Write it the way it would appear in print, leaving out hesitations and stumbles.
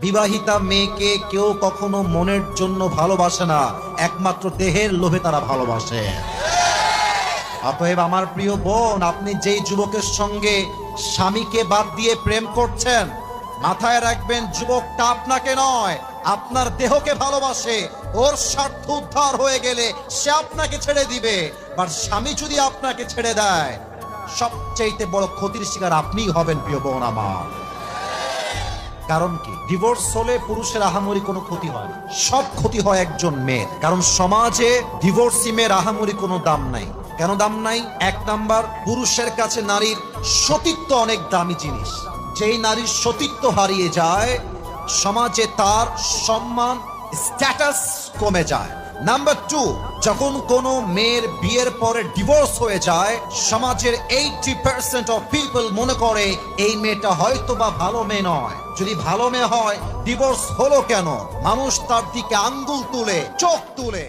বিবাহিতা মেয়েকে কেউ কখনো মনের জন্য ভালোবাসে না, একমাত্র দেহের লোভে তারা ভালোবাসে। অতএব আমার প্রিয় বোন, আপনি যেই যুবকের সঙ্গে স্বামীকে বাদ দিয়ে প্রেম করছেন, মাথায় রাখবেন যুবকটা আপনাকে নয়, আপনার দেহকে ভালোবাসে। ওর স্বার্থ উদ্ধার হয়ে গেলে সে আপনাকে ছেড়ে দিবে। আর স্বামী যদি আপনাকে ছেড়ে দেয়, সবচেয়ে বড় ক্ষতির শিকার আপনিই হবেন প্রিয় বোন আমার। কারণ কি, ডিভোর্স হলে পুরুষের আহামরি কোনো ক্ষতি হয় না, সব ক্ষতি হয় একজন মেয়ের। কারণ সমাজে ডিভোর্সি মেয়ের আহামরি কোনো দাম নাই। কেন দাম নাই? এক নাম্বার, পুরুষের কাছে নারীর সতীত্ব অনেক দামি জিনিস। যেই নারীর সতীত্ব হারিয়ে যায়, সমাজে তার সম্মান, স্ট্যাটাস কমে যায়। নাম্বার 2, যখন কোনো মেয়ের বিয়ের পরে ডিভোর্স হয়ে যায়, সমাজের 80% অফ পিপল মনে করে এই মেয়েটা হয়তো বা ভালো মেয়ে নয়। যদি ভালো মেয়ে হয় ডিভোর্স হলো কেন? মানুষ তার দিকে আঙ্গুল তুলে, চোখ তুলে।